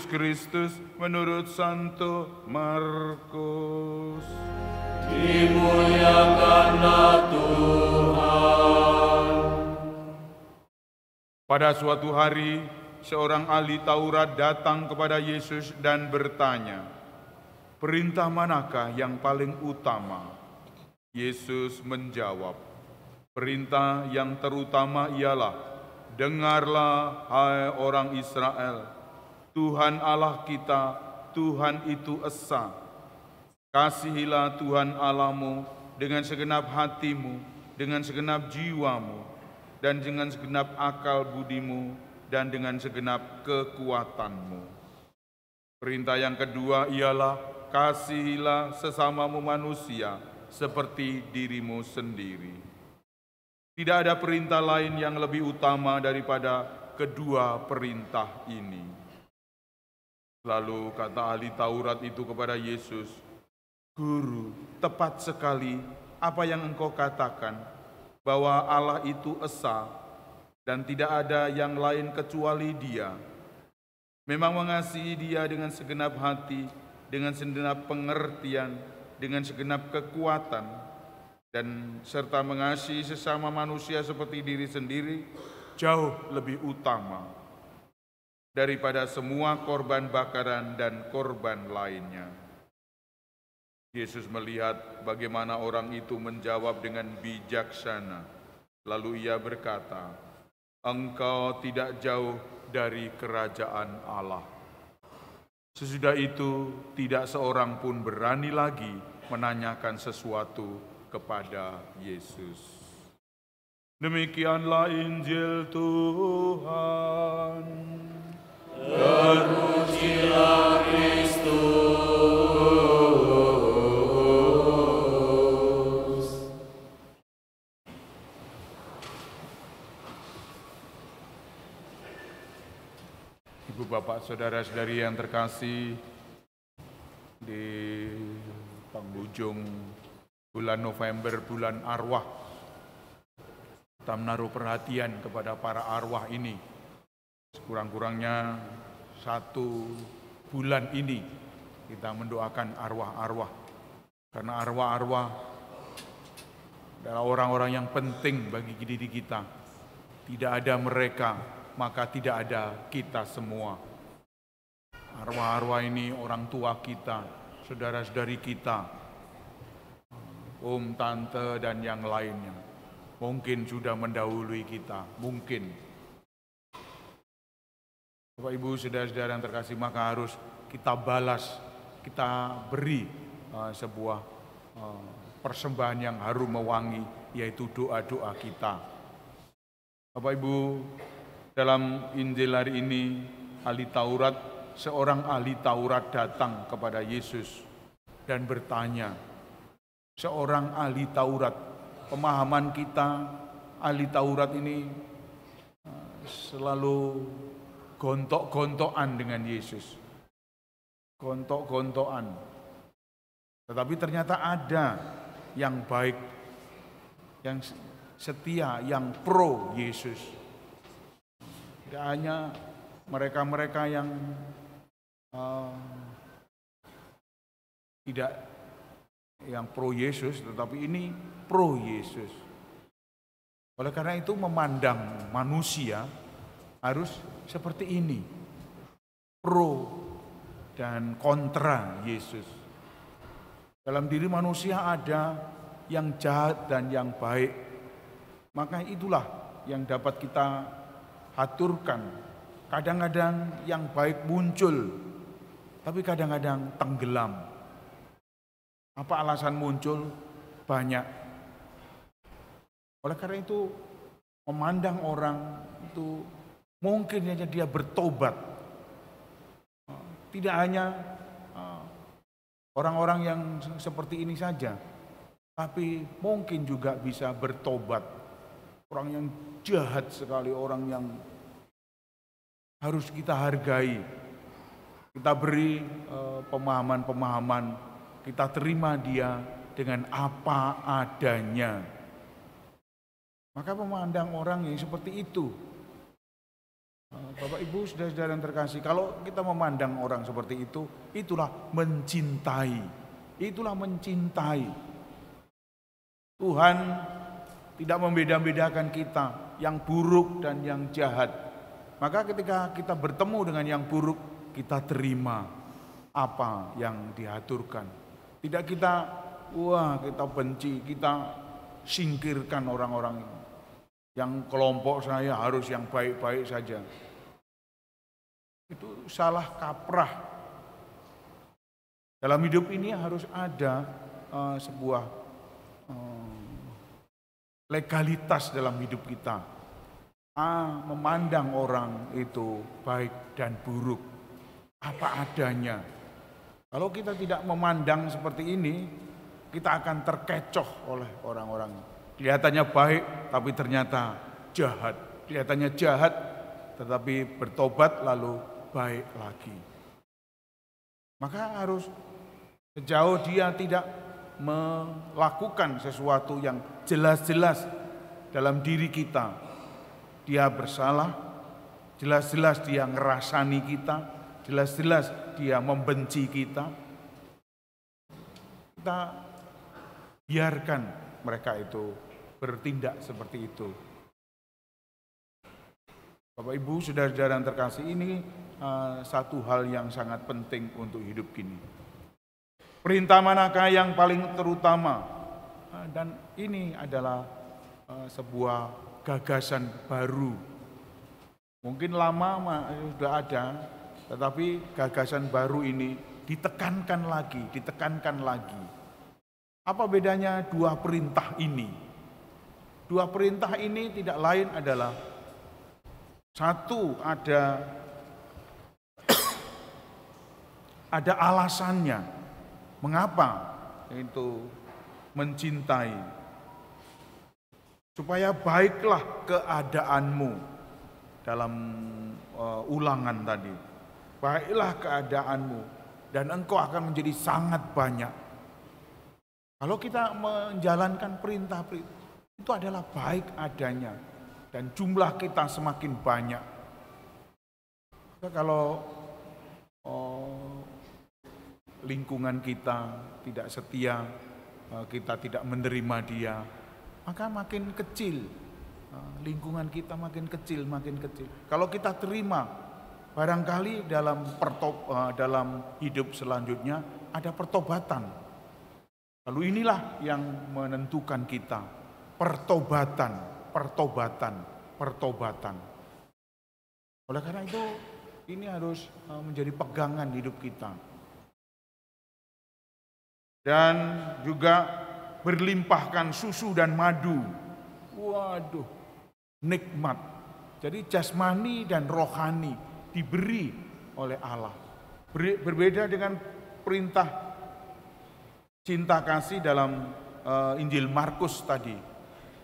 Yesus Kristus menurut Santo Markus. Dimuliakanlah Tuhan. Pada suatu hari, seorang ahli Taurat datang kepada Yesus dan bertanya, "Perintah manakah yang paling utama?" Yesus menjawab, "Perintah yang terutama ialah, dengarlah, hai orang Israel, Tuhan Allah kita, Tuhan itu esa. Kasihilah Tuhan Allahmu dengan segenap hatimu, dengan segenap jiwamu, dan dengan segenap akal budimu, dan dengan segenap kekuatanmu. Perintah yang kedua ialah, kasihilah sesamamu manusia seperti dirimu sendiri. Tidak ada perintah lain yang lebih utama daripada kedua perintah ini." Lalu kata ahli Taurat itu kepada Yesus, "Guru, tepat sekali apa yang engkau katakan, bahwa Allah itu esa dan tidak ada yang lain kecuali Dia. Memang mengasihi Dia dengan segenap hati, dengan segenap pengertian, dengan segenap kekuatan, dan serta mengasihi sesama manusia seperti diri sendiri jauh lebih utama daripada semua korban bakaran dan korban lainnya." Yesus melihat bagaimana orang itu menjawab dengan bijaksana. Lalu ia berkata, "Engkau tidak jauh dari kerajaan Allah." Sesudah itu, tidak seorang pun berani lagi menanyakan sesuatu kepada Yesus. Demikianlah Injil Tuhan. Terpujilah Kristus. Ibu bapak saudara-saudari yang terkasih, di penghujung bulan November, bulan arwah, kita menaruh perhatian kepada para arwah ini. Sekurang-kurangnya 1 bulan ini kita mendoakan arwah-arwah, karena arwah-arwah adalah orang-orang yang penting bagi diri kita. Tidak ada mereka, maka tidak ada kita semua. Arwah-arwah ini orang tua kita, saudara-saudari kita, om, tante, dan yang lainnya. Mungkin sudah mendahului kita, mungkin. Bapak, Ibu, saudara-saudara yang terkasih, maka harus kita balas, kita beri sebuah persembahan yang harum mewangi, yaitu doa-doa kita. Bapak, Ibu, dalam Injil hari ini, seorang ahli Taurat datang kepada Yesus dan bertanya. Seorang ahli Taurat, pemahaman kita, ahli Taurat ini selalu gontok-gontokan dengan Yesus. Gontok-gontokan. Tetapi ternyata ada yang baik, yang setia, yang pro Yesus. Tidak hanya mereka-mereka yang tidak yang pro Yesus, tetapi ini pro Yesus. Oleh karena itu memandang manusia harus seperti ini, pro dan kontra Yesus. Dalam diri manusia ada yang jahat dan yang baik, maka itulah yang dapat kita aturkan. Kadang-kadang yang baik muncul, tapi kadang-kadang tenggelam. Apa alasan muncul? Banyak. Oleh karena itu, memandang orang itu mungkin saja dia bertobat. Tidak hanya orang-orang yang seperti ini saja, tapi mungkin juga bisa bertobat. Orang yang jahat sekali, orang yang harus kita hargai. Kita beri pemahaman-pemahaman, kita terima dia dengan apa adanya. Maka memandang orang yang seperti itu Bapak Ibu, saudara-saudara yang terkasih, kalau kita memandang orang seperti itu, itulah mencintai. Itulah mencintai. Tuhan tidak membeda-bedakan kita, yang buruk dan yang jahat. Maka ketika kita bertemu dengan yang buruk, kita terima apa yang diaturkan. Tidak kita benci, kita singkirkan orang-orang ini. Yang kelompok saya harus yang baik-baik saja. Itu salah kaprah. Dalam hidup ini harus ada sebuah legalitas dalam hidup kita. Memandang orang itu baik dan buruk, apa adanya. Kalau kita tidak memandang seperti ini, kita akan terkecoh oleh orang-orang. Kelihatannya baik, tapi ternyata jahat. Kelihatannya jahat, tetapi bertobat lalu baik lagi. Maka harus sejauh dia tidak melakukan sesuatu yang jelas-jelas dalam diri kita, dia bersalah, jelas-jelas dia ngerasani kita, jelas-jelas dia membenci kita, kita biarkan mereka itu bertindak seperti itu. Bapak Ibu, saudara-saudara yang terkasih, ini satu hal yang sangat penting untuk hidup kini. Perintah manakah yang paling terutama? Dan ini adalah sebuah gagasan baru. Mungkin lama sudah ada, tetapi gagasan baru ini ditekankan lagi. Apa bedanya dua perintah ini? Dua perintah ini tidak lain adalah satu, ada alasannya. Mengapa itu mencintai? Supaya baiklah keadaanmu. Dalam ulangan tadi, baiklah keadaanmu dan engkau akan menjadi sangat banyak. Kalau kita menjalankan perintah-perintah, itu adalah baik adanya dan jumlah kita semakin banyak. Kalau lingkungan kita tidak setia, kita tidak menerima dia, maka makin kecil. Lingkungan kita makin kecil. Kalau kita terima, barangkali dalam hidup selanjutnya ada pertobatan. Lalu inilah yang menentukan kita, pertobatan. Oleh karena itu, ini harus menjadi pegangan hidup kita. Dan juga berlimpahkan susu dan madu. Waduh, nikmat. Jadi jasmani dan rohani diberi oleh Allah. Berbeda dengan perintah cinta kasih dalam Injil Markus tadi.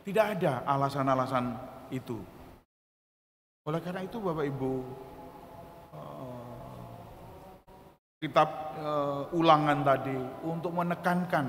Tidak ada alasan-alasan itu. Oleh karena itu Bapak Ibu, kitab ulangan tadi untuk menekankan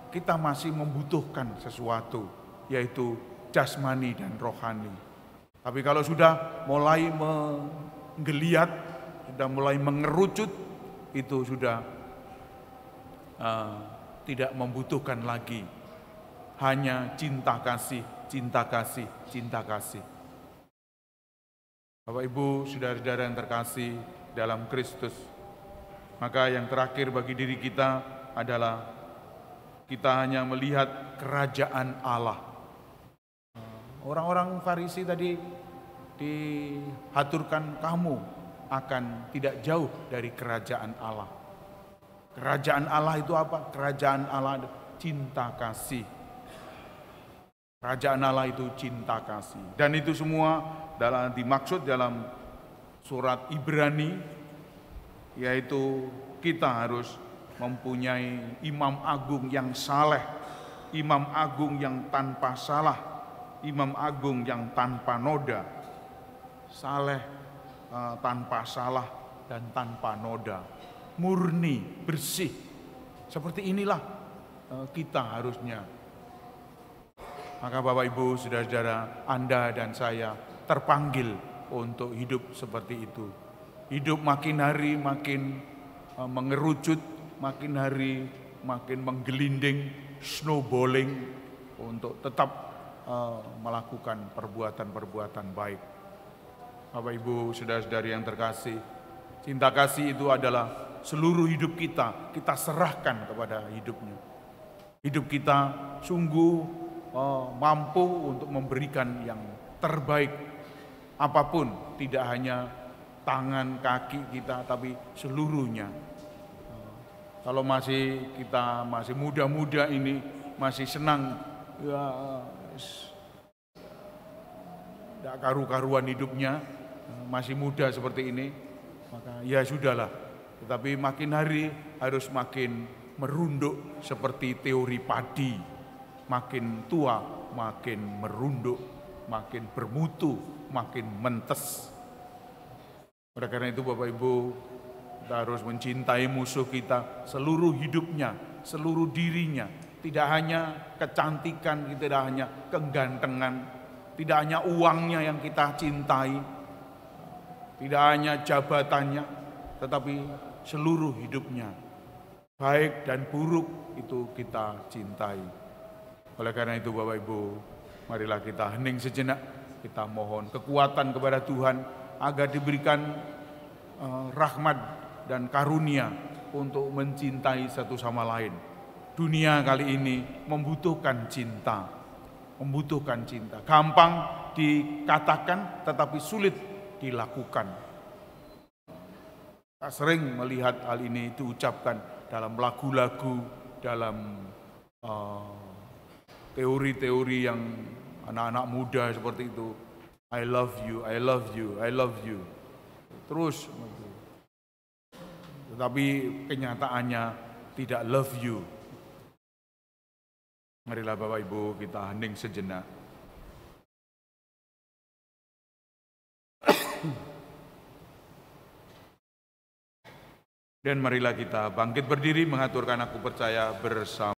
kita masih membutuhkan sesuatu, yaitu jasmani dan rohani. Tapi kalau sudah mulai menggeliat, sudah mulai mengerucut, itu sudah tidak membutuhkan lagi. Hanya cinta kasih. Bapak Ibu, saudara-saudara yang terkasih dalam Kristus, maka yang terakhir bagi diri kita adalah kita hanya melihat kerajaan Allah. Orang-orang Farisi tadi dihaturkan, kamu akan tidak jauh dari kerajaan Allah. Kerajaan Allah itu apa? Kerajaan Allah cinta kasih. Kerajaan Allah itu cinta kasih. Dan itu semua dimaksud dalam surat Ibrani, yaitu kita harus mempunyai imam agung yang saleh, imam agung yang tanpa salah, imam agung yang tanpa noda. Saleh, tanpa salah, dan tanpa noda. Murni, bersih. Seperti inilah kita harusnya. Maka Bapak Ibu, saudara-saudara, Anda dan saya terpanggil untuk hidup seperti itu. Hidup makin hari makin mengerucut, makin hari makin menggelinding, snowballing untuk tetap melakukan perbuatan-perbuatan baik. Bapak Ibu, saudara-saudari yang terkasih, cinta kasih itu adalah seluruh hidup kita serahkan kepada hidupnya. Hidup kita sungguh mampu untuk memberikan yang terbaik apapun, tidak hanya tangan, kaki kita, tapi seluruhnya. Kalau kita masih muda-muda ini, masih senang, ya tidak karu-karuan hidupnya, masih muda seperti ini, maka ya sudahlah. Tetapi makin hari harus makin merunduk seperti teori padi. Makin tua, makin merunduk, makin bermutu, makin mentes. Oleh karena itu Bapak Ibu, kita harus mencintai musuh kita seluruh hidupnya, seluruh dirinya. Tidak hanya kecantikan, tidak hanya kegantengan, tidak hanya uangnya yang kita cintai, tidak hanya jabatannya, tetapi seluruh hidupnya. Baik dan buruk itu kita cintai. Oleh karena itu Bapak Ibu, marilah kita hening sejenak, kita mohon kekuatan kepada Tuhan agar diberikan rahmat dan karunia untuk mencintai satu sama lain. Dunia kali ini membutuhkan cinta. Gampang dikatakan tetapi sulit dilakukan. Kita sering melihat hal ini diucapkan dalam lagu-lagu, dalam teori-teori yang anak-anak muda seperti itu. I love you, I love you, I love you. Terus, tetapi kenyataannya tidak love you. Marilah Bapak Ibu kita hening sejenak. Dan marilah kita bangkit berdiri mengaturkan aku percaya bersama.